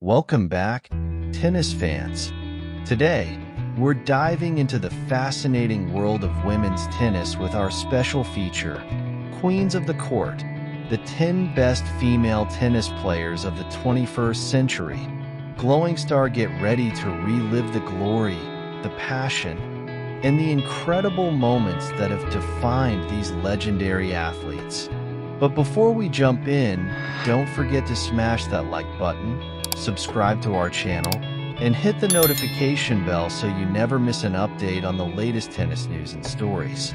Welcome back, tennis fans. Today, we're diving into the fascinating world of women's tennis with our special feature, Queens of the Court, the 10 best female tennis players of the 21st century. Glowing Star, get ready to relive the glory, the passion, and the incredible moments that have defined these legendary athletes. But before we jump in, don't forget to smash that like button, subscribe to our channel, and hit the notification bell so you never miss an update on the latest tennis news and stories.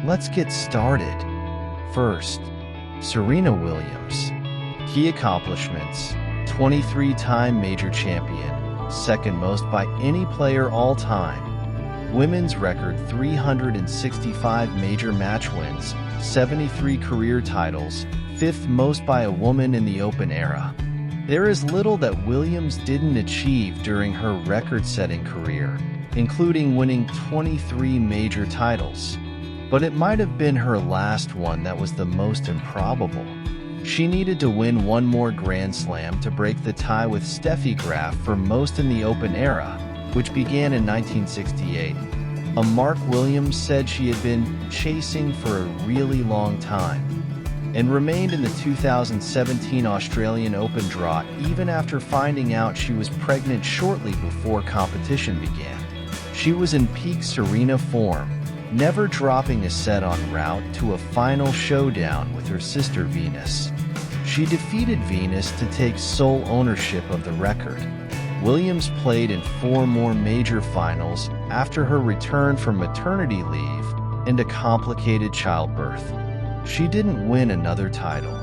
Let's get started. First, Serena Williams. Key accomplishments: 23-time major champion, second most by any player all time. Women's record: 365 major match wins, 73 career titles, fifth most by a woman in the Open era. There is little that Williams didn't achieve during her record-setting career, including winning 23 major titles. But it might have been her last one that was the most improbable. She needed to win one more Grand Slam to break the tie with Steffi Graf for most in the Open era, which began in 1968. A Mark Williams said she had been chasing for a really long time, and remained in the 2017 Australian Open draw even after finding out she was pregnant shortly before competition began. She was in peak Serena form, never dropping a set en route to a final showdown with her sister Venus. She defeated Venus to take sole ownership of the record. Williams played in 4 more major finals after her return from maternity leave and a complicated childbirth. She didn't win another title.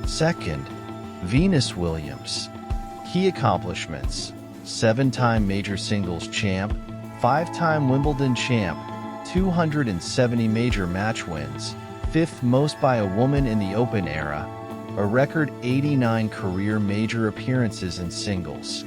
Second, Venus Williams. Key accomplishments: 7-time major singles champ, 5-time Wimbledon champ, 270 major match wins, 5th most by a woman in the Open era, a record 89 career major appearances in singles.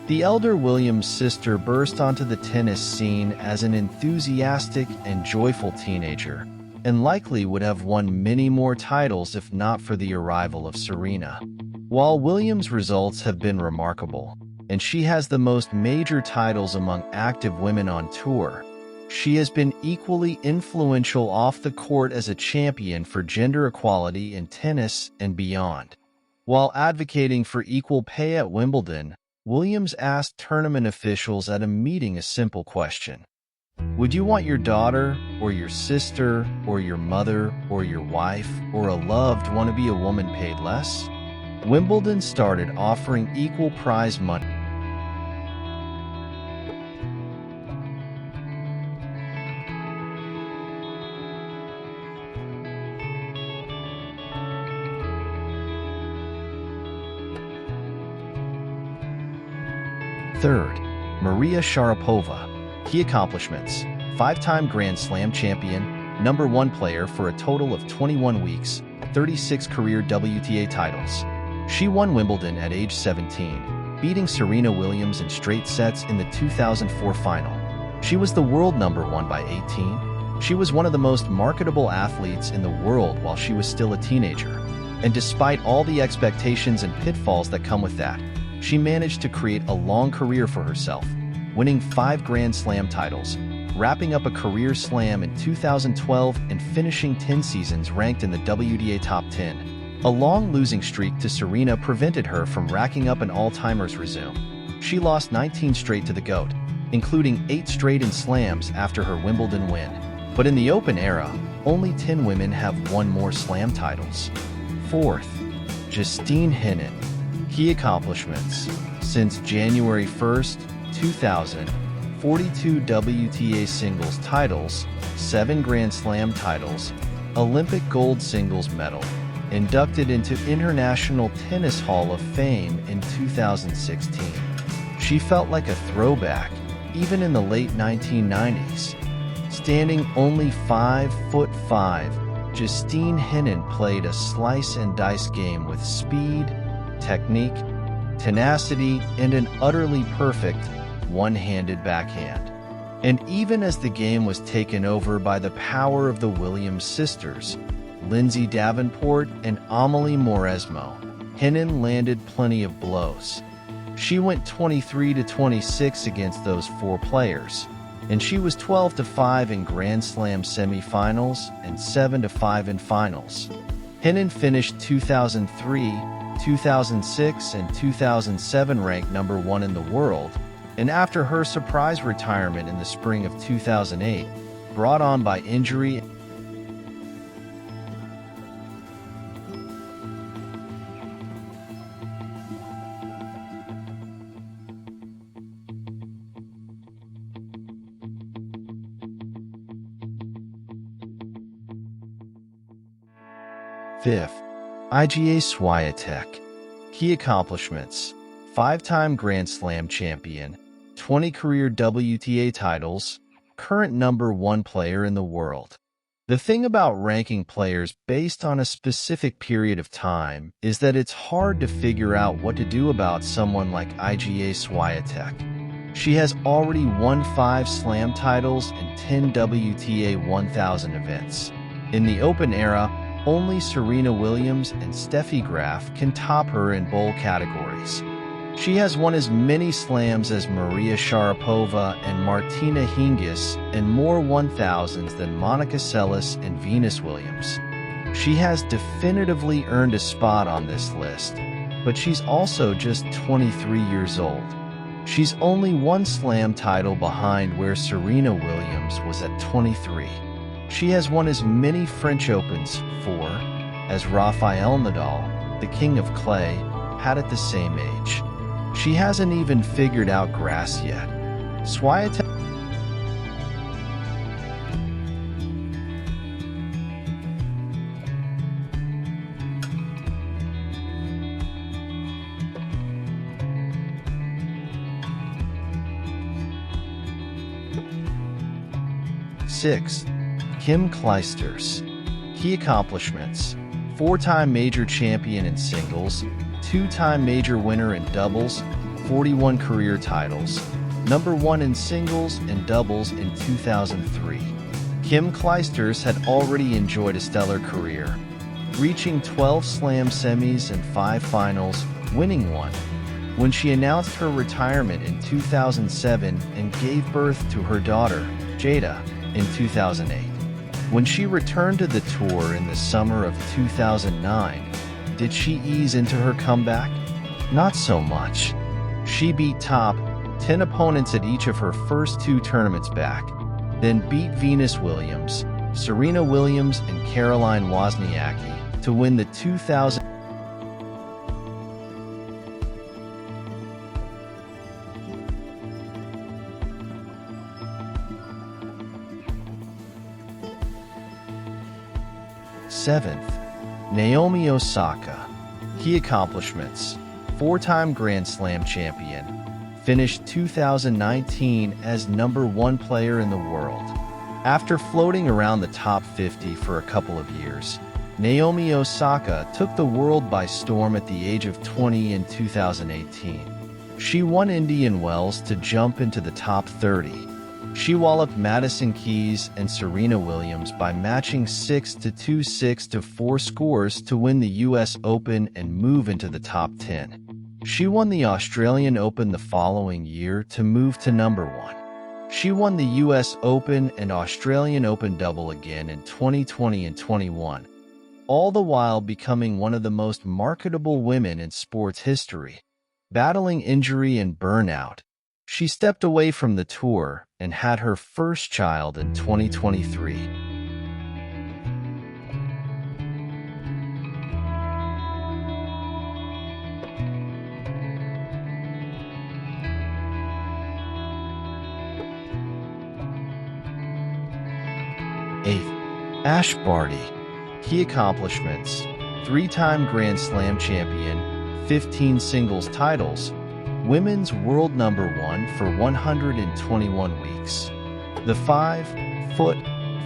The elder Williams sister burst onto the tennis scene as an enthusiastic and joyful teenager, and likely would have won many more titles if not for the arrival of Serena. While Williams' results have been remarkable, and she has the most major titles among active women on tour, she has been equally influential off the court as a champion for gender equality in tennis and beyond. While advocating for equal pay at Wimbledon, Williams asked tournament officials at a meeting a simple question: would you want your daughter, or your sister, or your mother, or your wife, or a loved one to be a woman paid less? Wimbledon started offering equal prize money. Third, Maria Sharapova. Key accomplishments: 5-time Grand Slam champion, number 1 player for a total of 21 weeks, 36 career WTA titles. She won Wimbledon at age 17, beating Serena Williams in straight sets in the 2004 final. She was the world number 1 by 18. She was one of the most marketable athletes in the world while she was still a teenager. And despite all the expectations and pitfalls that come with that, she managed to create a long career for herself, winning 5 Grand Slam titles, wrapping up a career slam in 2012 and finishing 10 seasons ranked in the WTA Top 10. A long losing streak to Serena prevented her from racking up an all-timers resume. She lost 19 straight to the GOAT, including 8 straight in slams after her Wimbledon win. But in the Open era, only 10 women have won more slam titles. Fourth, Justine Henin. Key accomplishments: since January 1st, 2000, 42 WTA singles titles, 7 Grand Slam titles, Olympic gold singles medal, inducted into International Tennis Hall of Fame in 2016. She felt like a throwback, even in the late 1990s, standing only 5'5", Justine Henin played a slice-and-dice game with speed, technique, tenacity, and an utterly perfect one-handed backhand. And even as the game was taken over by the power of the Williams sisters, Lindsay Davenport and Amelie Mauresmo, Henin landed plenty of blows. She went 23-26 against those four players, and she was 12-5 in Grand Slam semifinals and 7-5 in finals. Henin finished 2003, 2006, and 2007 ranked number 1 in the world, and after her surprise retirement in the spring of 2008, brought on by injury. Fifth, Iga Swiatek. Key accomplishments: 5-time Grand Slam champion, 20 career WTA titles, current number 1 player in the world. The thing about ranking players based on a specific period of time is that it's hard to figure out what to do about someone like Iga Swiatek. She has already won 5 Slam titles and 10 WTA 1000 events. In the Open era, only Serena Williams and Steffi Graf can top her in both categories. She has won as many slams as Maria Sharapova and Martina Hingis, and more 1000s than Monica Seles and Venus Williams. She has definitively earned a spot on this list, but she's also just 23 years old. She's only 1 slam title behind where Serena Williams was at 23. She has won as many French Opens, 4, as Rafael Nadal, the king of clay, had at the same age. She hasn't even figured out grass yet. Swiatek. Sixth, Kim Clijsters. Key accomplishments: 4-time major champion in singles, 2-time major winner in doubles, 41 career titles, number 1 in singles and doubles in 2003. Kim Clijsters had already enjoyed a stellar career, reaching 12 Slam semis and 5 finals, winning 1. When she announced her retirement in 2007 and gave birth to her daughter, Jada, in 2008. When she returned to the tour in the summer of 2009, did she ease into her comeback? Not so much. She beat top 10 opponents at each of her first 2 tournaments back, then beat Venus Williams, Serena Williams, and Caroline Wozniacki to win the 2000. Seventh, Naomi Osaka. Key accomplishments: 4-time Grand Slam champion, finished 2019 as number 1 player in the world. After floating around the top 50 for a couple of years, Naomi Osaka took the world by storm at the age of 20 in 2018. She won Indian Wells to jump into the top 30. She walloped Madison Keys and Serena Williams by matching 6-2, 6-4 scores to win the US Open and move into the top 10. She won the Australian Open the following year to move to number 1. She won the US Open and Australian Open double again in 2020 and 21, all the while becoming one of the most marketable women in sports history. Battling injury and burnout, she stepped away from the tour and had her first child in 2023. Eighth, Barty. Key accomplishments: 3-time Grand Slam champion, 15 singles titles, women's world number 1 for 121 weeks. The 5',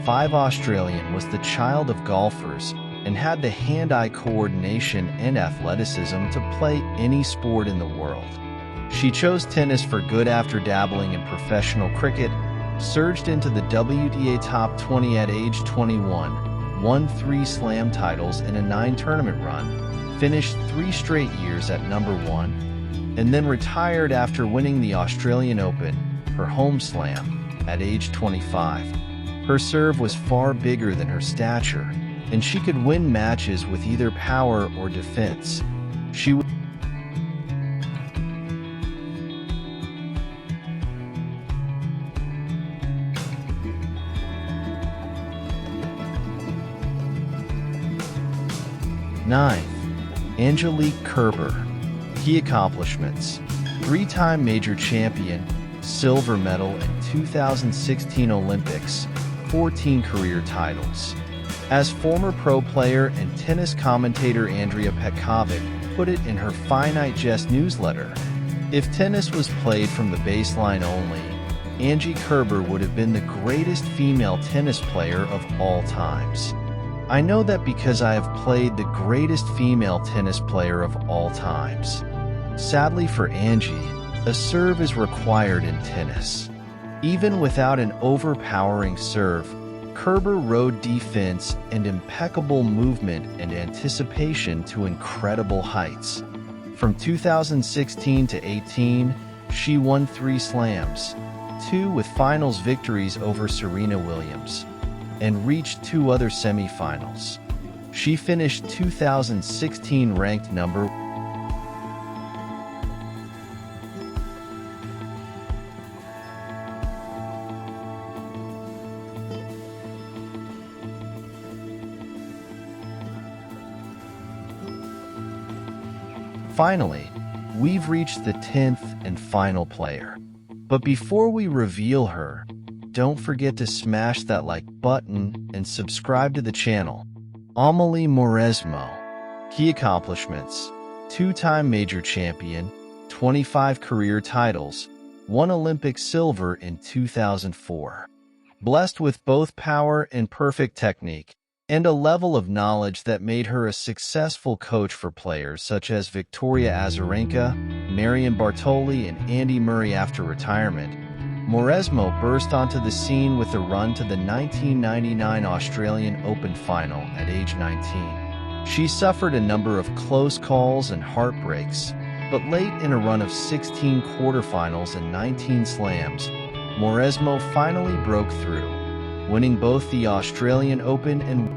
5 Australian was the child of golfers and had the hand-eye coordination and athleticism to play any sport in the world. She chose tennis for good after dabbling in professional cricket, surged into the WTA top 20 at age 21, won 3 slam titles in a 9-tournament run, finished 3 straight years at #1, and then retired after winning the Australian Open, her home slam, at age 25. Her serve was far bigger than her stature, and she could win matches with either power or defense. She was Ninth, Angelique Kerber. Key accomplishments: 3-time major champion, silver medal in 2016 Olympics, 14 career titles. As former pro player and tennis commentator Andrea Petkovic put it in her Finite Jest newsletter, if tennis was played from the baseline only, Angie Kerber would have been the greatest female tennis player of all times. I know that because I have played the greatest female tennis player of all times. Sadly for Angie, a serve is required in tennis. Even without an overpowering serve, Kerber rode defense and impeccable movement and anticipation to incredible heights. From 2016 to 18, she won 3 slams, 2 with finals victories over Serena Williams, and reached 2 other semifinals. She finished 2016 ranked number Finally, we've reached the 10th and final player. But before we reveal her, don't forget to smash that like button and subscribe to the channel. Amelie Mauresmo. Key accomplishments: 2-time major champion, 25 career titles, 1 Olympic silver in 2004. Blessed with both power and perfect technique, and a level of knowledge that made her a successful coach for players such as Victoria Azarenka, Marion Bartoli, and Andy Murray after retirement. Mauresmo burst onto the scene with a run to the 1999 Australian Open final at age 19. She suffered a number of close calls and heartbreaks, but late in a run of 16 quarterfinals and 19 slams, Mauresmo finally broke through, winning both the Australian Open and